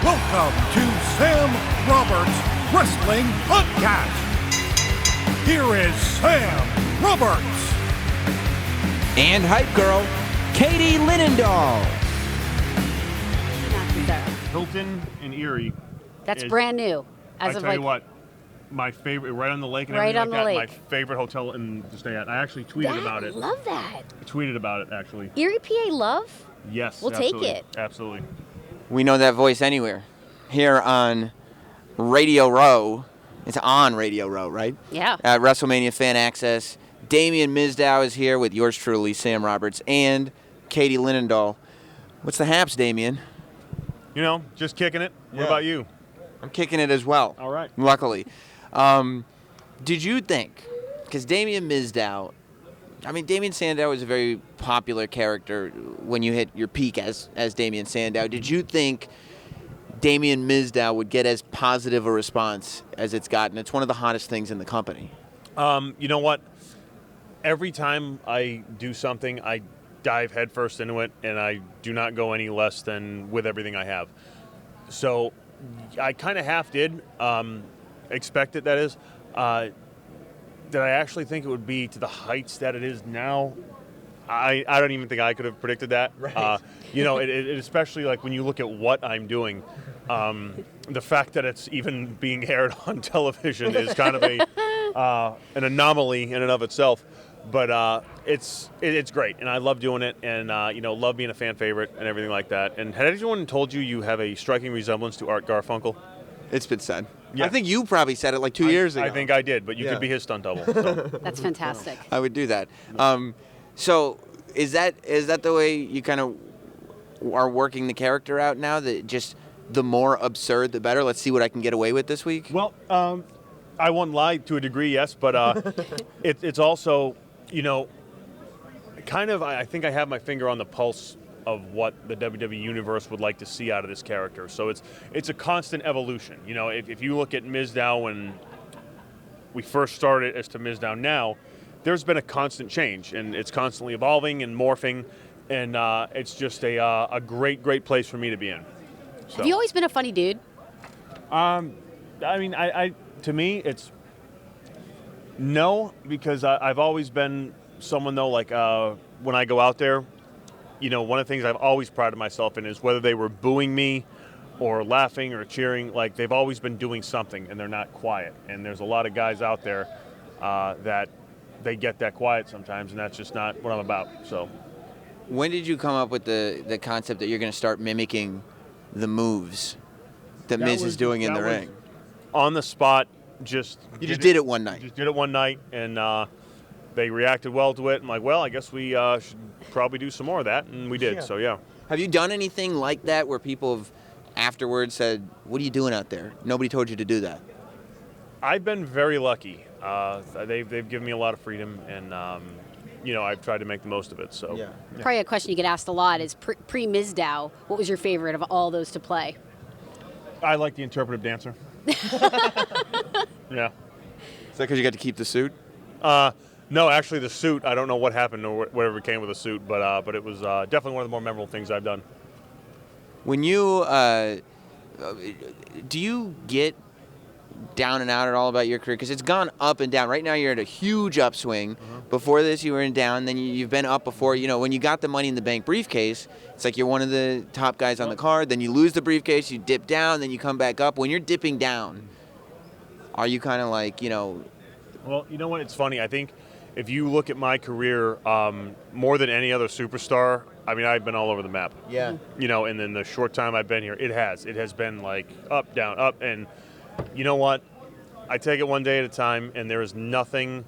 Welcome to Sam Roberts Wrestling Podcast. Here is Sam Roberts. And hype girl, Katie Linendoll. Hilton in Erie. That's brand new. I tell you what, my favorite, right on the lake and right everything on like the that, lake. my favorite hotel to stay at. I actually tweeted about it. I love that. I tweeted about it, actually. Erie, PA love? Yes, We'll absolutely. take it. Absolutely. We know that voice anywhere. Here on Radio Row. It's on Radio Row, right? Yeah. At WrestleMania Fan Access. Damien Mizdow is here with yours truly, Sam Roberts, and Katie Linendoll. What's the haps, Damien? You know, just kicking it. Yeah. What about you? I'm kicking it as well. All right. Luckily. Did you think, because Damien Mizdow, Damien Sandow is a very popular character when you hit your peak as Damien Sandow. Did you think Damien Mizdow would get as positive a response as it's gotten? It's one of the hottest things in the company. You know what? Every time I do something, I dive headfirst into it, and I do not go any less than with everything I have. So I kind of half did expect it, that is. Did I actually think it would be to the heights that it is now? I don't even think I could have predicted that. Right. It especially like when you look at what I'm doing, the fact that it's even being aired on television is kind of an anomaly in and of itself. But it's great, and I love doing it, and love being a fan favorite and everything like that. And had anyone told you have a striking resemblance to Art Garfunkel? It's been said. Yeah. I think you probably said it like 2 years ago. I think I did, but you could be his stunt double. So. That's fantastic. I would do that. So is that the way you kind of are working the character out now? That just the more absurd, the better? Let's see what I can get away with this week? Well, I won't lie to a degree, yes, but it's also, kind of, I think I have my finger on the pulse of what the WWE Universe would like to see out of this character. So it's a constant evolution. If you look at Mizdow when we first started as to Mizdow now, there's been a constant change, and it's constantly evolving and morphing, and it's just a great place for me to be in. So. Have you always been a funny dude? To me, it's no, because I've always been someone, though, like when I go out there, one of the things I've always prided myself in is whether they were booing me or laughing or cheering, like they've always been doing something, and they're not quiet. And there's a lot of guys out there that they get that quiet sometimes, and that's just not what I'm about. So, when did you come up with the concept that you're going to start mimicking the moves that Miz is doing in the ring? On the spot, you just did it one night. Just did it one night, and they reacted well to it. I'm like, well, I guess we should probably do some more of that, and we did. Yeah. So yeah. Have you done anything like that where people have afterwards said, "What are you doing out there? Nobody told you to do that"? I've been very lucky. They've given me a lot of freedom, and I've tried to make the most of it. So yeah. Probably a question you get asked a lot is pre-Mizdow, what was your favorite of all those to play? I like the interpretive dancer. Yeah. Is that because you got to keep the suit? No, actually, the suit. I don't know what happened or whatever came with the suit, but it was definitely one of the more memorable things I've done. When you do you get down and out at all about your career? Because it's gone up and down. Right now, you're at a huge upswing. Mm-hmm. Before this, you were in down. Then you've been up before. When you got the Money in the Bank briefcase, it's like you're one of the top guys on the card. Then you lose the briefcase, you dip down, then you come back up. When you're dipping down, are you kind of like, Well, you know what? It's funny. I think if you look at my career, more than any other superstar, I've been all over the map. Yeah. And in the short time I've been here, it has been like up, down, up, and you know what? I take it one day at a time, and there is nothing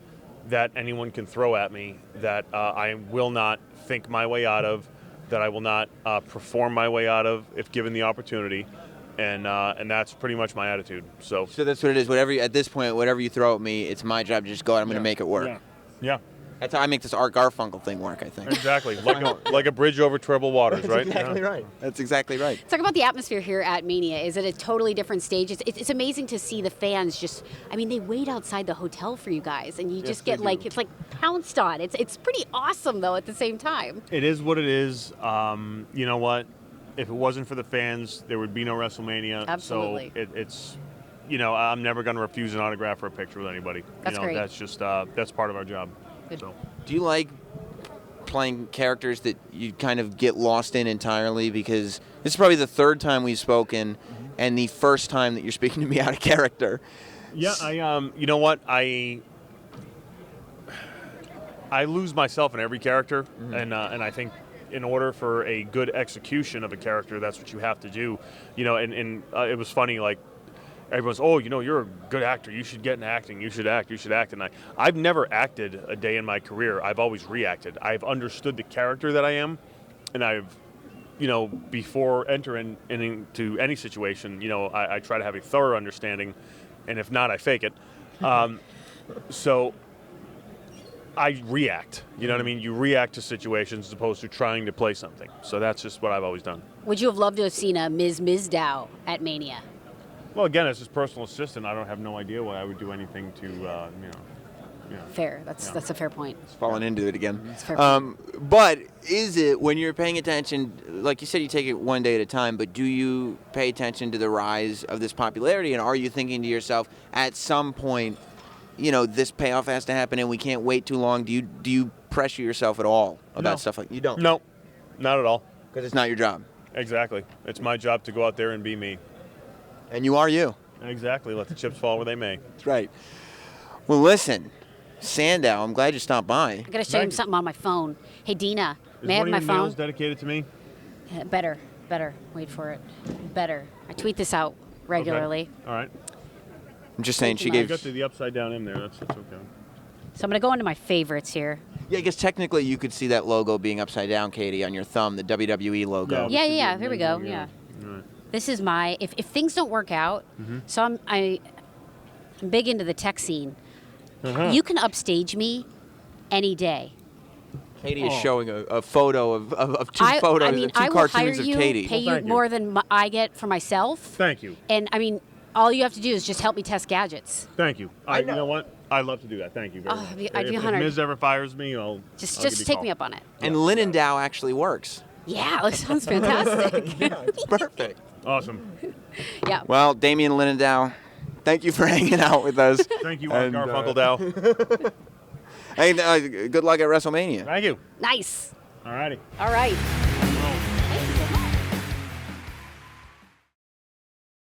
that anyone can throw at me that I will not think my way out of, that I will not perform my way out of if given the opportunity, and that's pretty much my attitude. So that's what it is. At this point, whatever you throw at me, it's my job to just go out. I'm going to make it work. Yeah. That's how I make this Art Garfunkel thing work, I think. Exactly. Like a bridge over troubled waters, right? Exactly right. That's exactly right. Talk about the atmosphere here at Mania. Is it a totally different stage? It's amazing to see the fans just, they wait outside the hotel for you guys, and you just get it's like pounced on. It's pretty awesome, though, at the same time. It is what it is. You know what? if it wasn't for the fans, there would be no WrestleMania. Absolutely. So it's, I'm never going to refuse an autograph or a picture with anybody. That's great. That's just that's part of our job. Good. So. Do you like playing characters that you kind of get lost in entirely? Because this is probably the third time we've spoken, and the first time that you're speaking to me out of character. Yeah, you know what? I lose myself in every character, and I think in order for a good execution of a character, that's what you have to do. And it was funny, like, everyone's, you're a good actor. You should get into acting. You should act. And I've never acted a day in my career. I've always reacted. I've understood the character that I am, and I've, before entering into any situation, I try to have a thorough understanding, and if not, I fake it. So I react. You know what I mean? You react to situations as opposed to trying to play something. So that's just what I've always done. Would you have loved to have seen a Ms. Mizdow at Mania? Well, again, as his personal assistant, I don't have no idea why I would do anything to, Fair. That's a fair point. It's falling into it again. It's a fair point. But is it, when you're paying attention, like you said, you take it one day at a time, but do you pay attention to the rise of this popularity, and are you thinking to yourself, at some point, this payoff has to happen and we can't wait too long? Do you pressure yourself at all about stuff like that? You don't? No, not at all. Because it's not your job. Exactly. It's my job to go out there and be me. And you are you. Exactly. Let the chips fall where they may. That's right. Well, listen, Sandow, I'm glad you stopped by. I got to show you something on my phone. Hey, Dina, may I have my Is one of your phone? nails dedicated to me? Better. Wait for it. Better. I tweet this out regularly. Okay. All right. I'm just saying she I gave... got the upside down in there. That's okay. So I'm going to go into my favorites here. Yeah, I guess technically you could see that logo being upside down, Katie, on your thumb, the WWE logo. Yeah. Here we go. Yeah. All right. This is my, if things don't work out, so I'm big into the tech scene. You can upstage me any day. Katie is showing a photo of two photos of two I will hire cartoons of you, Katie. pay Well, you thank more than I get for myself. Thank you. And all you have to do is just help me test gadgets. Thank you. You know what? I'd love to do that. Thank you very much. I'd be if honored. Miz ever fires me, I'll Just take me up on it. And Linendoll actually works. Yeah, that sounds fantastic. It's perfect. Awesome. Yeah. Well, Damien Sandow, thank you for hanging out with us. Thank you, Garfunkel Dow. Hey, good luck at WrestleMania. Thank you. Nice. All righty. All right.